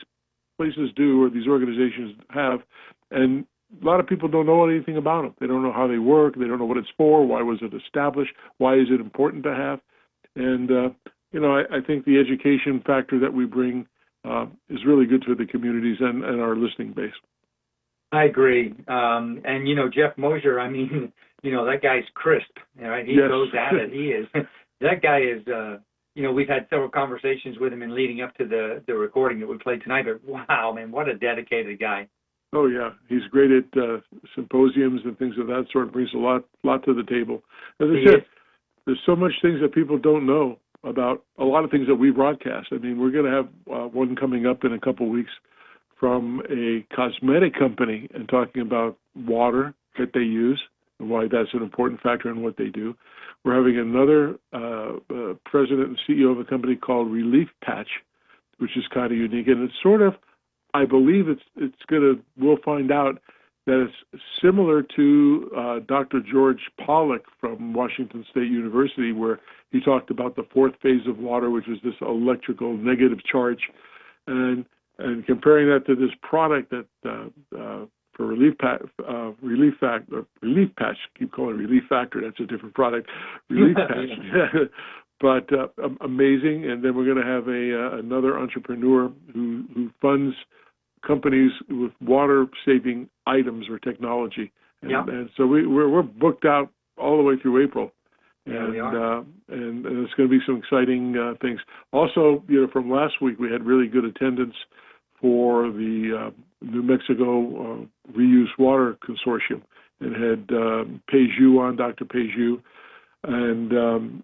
Speaker 1: places do or these organizations have, and a lot of people don't know anything about them. They don't know how they work. They don't know what it's for. Why was it established? Why is it important to have? And I think the education factor that we bring is really good for the communities and our listening base.
Speaker 2: I agree. And, Jeff Mosier, I mean, that guy's crisp. Right? He goes at it. He is. That guy is, we've had several conversations with him in leading up to the recording that we played tonight. But, wow, man, what a dedicated guy.
Speaker 1: Oh, yeah. He's great at symposiums and things of that sort. Brings a lot to the table. As I said, there's so much things that people don't know about a lot of things that we broadcast. I mean, we're going to have one coming up in a couple of weeks from a cosmetic company and talking about water that they use and why that's an important factor in what they do. We're having another president and CEO of a company called Relief Patch, which is kind of unique. And it's sort of, I believe we'll find out that it's similar to Dr. George Pollack from Washington State University, where he talked about the 4th phase of water, which is this electrical negative charge, and comparing that to this product that for Relief Patch, keep calling it Relief Factor, that's a different product, Relief Patch. But amazing. And then we're going to have another entrepreneur who funds companies with water-saving items or technology. And so we're booked out all the way through April. And,
Speaker 2: we are.
Speaker 1: And it's going to be some exciting things. Also, from last week, we had really good attendance for the New Mexico Reuse Water Consortium, and had Peju on, Dr. Peju. And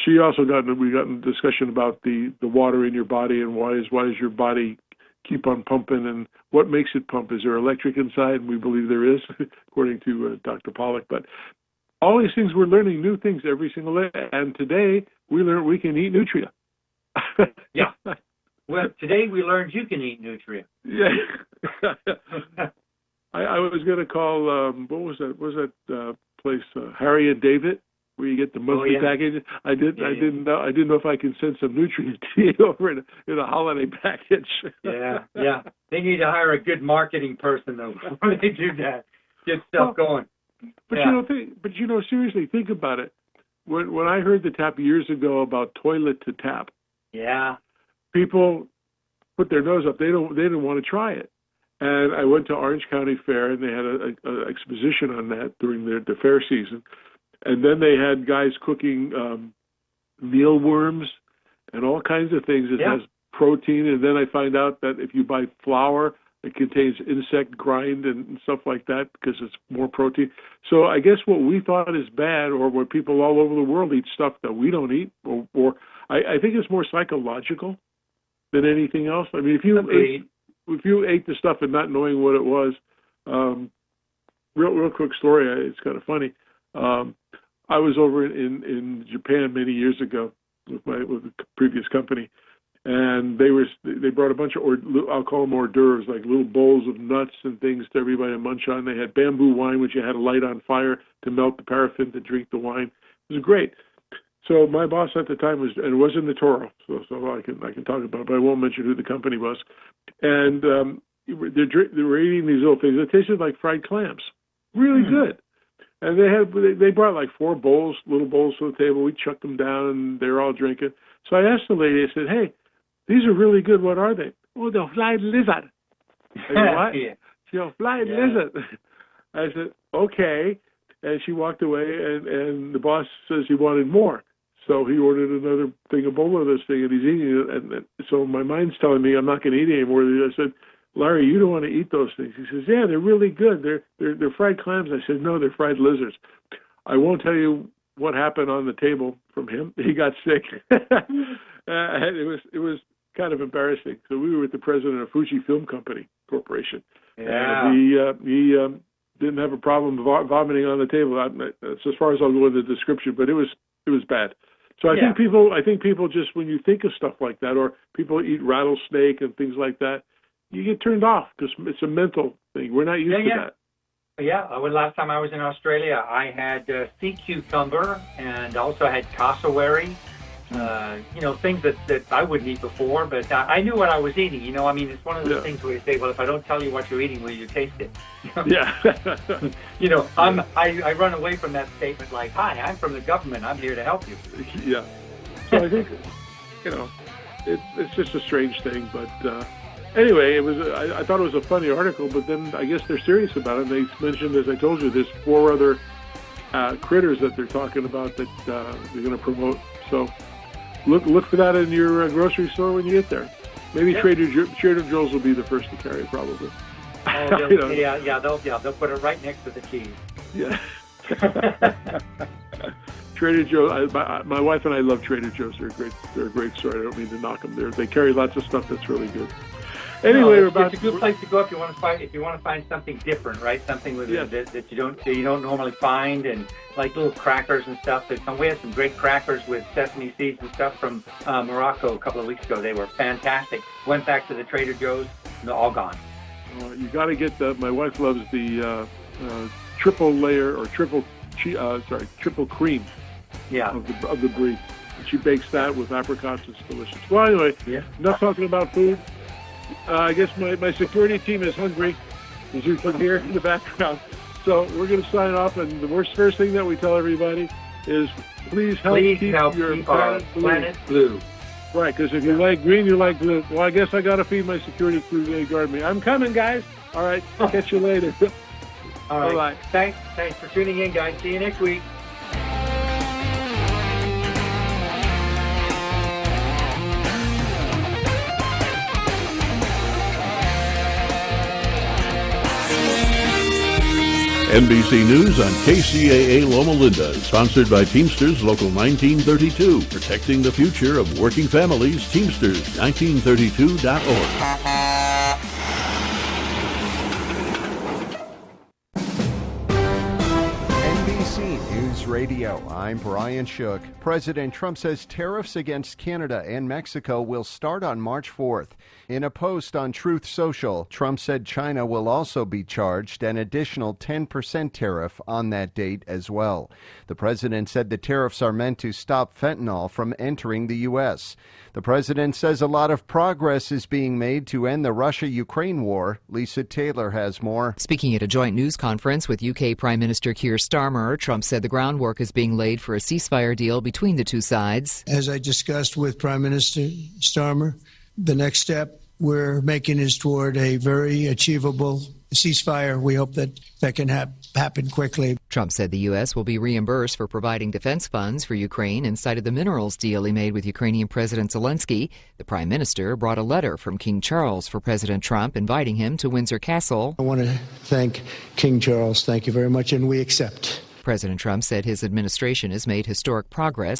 Speaker 1: we got in discussion about the water in your body and why does your body keep on pumping and what makes it pump. Is there electric inside? And we believe there is, according to Dr. Pollack. But all these things, we're learning new things every single day. And today we learned we can eat nutria.
Speaker 2: Yeah. Well, today we learned you can eat nutria.
Speaker 1: Yeah. I was going to call, what was that place, Harry and David, where you get the monthly package. I didn't know if I can send some nutrient to you over in a holiday package.
Speaker 2: Yeah. They need to hire a good marketing person though before they do that. Get stuff going.
Speaker 1: But seriously, think about it. When I heard the tap years ago about toilet to tap, people put their nose up. They didn't want to try it. And I went to Orange County Fair, and they had an exposition on that during the fair season. And then they had guys cooking mealworms and all kinds of things that has protein. And then I find out that if you buy flour, it contains insect grind and stuff like that because it's more protein. So I guess what we thought is bad, or what people all over the world eat stuff that we don't eat, or I think it's more psychological than anything else. I mean, if you ate the stuff and not knowing what it was, real quick story. It's kind of funny. I was over in Japan many years ago with a previous company, and they brought a bunch of I'll call them hors d'oeuvres, like little bowls of nuts and things to everybody to munch on. They had bamboo wine, which you had to light on fire to melt the paraffin to drink the wine. It was great. So my boss at the time was in the Toro, so I can talk about it, but I won't mention who the company was. And they were eating these little things. It tasted like fried clams, really good. And they brought like 4 little bowls to the table. We chucked them down, and they were all drinking. So I asked the lady. I said, "Hey, these are really good. What are they?" "Oh, the fried lizard." I said, "What?" She goes, "Fried lizard." I said, "Okay." And she walked away, and the boss says he wanted more. So he ordered another bowl of this thing, and he's eating it. And so my mind's telling me I'm not going to eat anymore. I said, "Larry, you don't want to eat those things." He says, "Yeah, they're really good. They're fried clams." I said, "No, they're fried lizards." I won't tell you what happened on the table from him. He got sick. It was kind of embarrassing. So we were with the president of Fuji Film Company Corporation.
Speaker 2: Yeah.
Speaker 1: He didn't have a problem vomiting on the table. That's as far as I'll go in the description, but it was bad. So I think people just, when you think of stuff like that, or people eat rattlesnake and things like that, you get turned off because it's a mental thing. We're not used to that.
Speaker 2: Yeah, last time I was in Australia, I had sea cucumber and also had cassowary. Things that I wouldn't eat before, but I knew what I was eating. It's one of those things where you say, well, if I don't tell you what you're eating, will you taste it?
Speaker 1: Yeah.
Speaker 2: I run away from that statement like, "Hi, I'm from the government. I'm here to help you."
Speaker 1: Yeah. So I think, it's just a strange thing, but anyway, I thought it was a funny article, but then I guess they're serious about it. They mentioned, as I told you, there's 4 other critters that they're talking about that they're going to promote. So look for that in your grocery store when you get there. Maybe Trader Joe's will be the first to carry it, probably.
Speaker 2: Oh, they'll put it right next to the cheese.
Speaker 1: Yeah. Trader Joe's. My wife and I love Trader Joe's. They're a great store. I don't mean to knock them. They carry lots of stuff that's really good. Anyway,
Speaker 2: it's a good place to go if you want to find something different, right? Something that you don't normally find, and like little crackers and stuff. We had some great crackers with sesame seeds and stuff from Morocco a couple of weeks ago. They were fantastic. Went back to the Trader Joe's, and they're all gone.
Speaker 1: You got to get the. My wife loves the triple layer or triple cream.
Speaker 2: Yeah.
Speaker 1: Of the brie. She bakes that with apricots. It's delicious. Well, anyway, enough talking about food. I guess my security team is hungry, as you can hear in the background. So we're going to sign off, and the first thing that we tell everybody is please help keep your planet
Speaker 2: blue.
Speaker 1: Right, because if you like green, you like blue. Well, I guess I got to feed my security crew. They guard me. I'm coming, guys. All right, catch you later.
Speaker 2: All right. Bye-bye. Thanks for tuning in, guys. See you next week.
Speaker 7: NBC News on KCAA Loma Linda, sponsored by Teamsters Local 1932, protecting the future of working families. Teamsters1932.org.
Speaker 8: News Radio, I'm Brian Shook. President Trump says tariffs against Canada and Mexico will start on March 4th. In a post on Truth Social, Trump said China will also be charged an additional 10% tariff on that date as well. The president said the tariffs are meant to stop fentanyl from entering the U.S. The president says a lot of progress is being made to end the Russia-Ukraine war. Lisa Taylor has more.
Speaker 9: Speaking at a joint news conference with UK Prime Minister Keir Starmer, Trump said the groundwork is being laid for a ceasefire deal between the two sides.
Speaker 10: As I discussed with Prime Minister Starmer, the next step we're making is toward a very achievable ceasefire. We hope that can happen quickly.
Speaker 9: Trump said the U.S. will be reimbursed for providing defense funds for Ukraine and cited the minerals deal he made with Ukrainian President Zelensky. The Prime Minister brought a letter from King Charles for President Trump inviting him to Windsor Castle.
Speaker 10: I want to thank King Charles. Thank you very much, and we accept.
Speaker 9: President Trump said his administration has made historic progress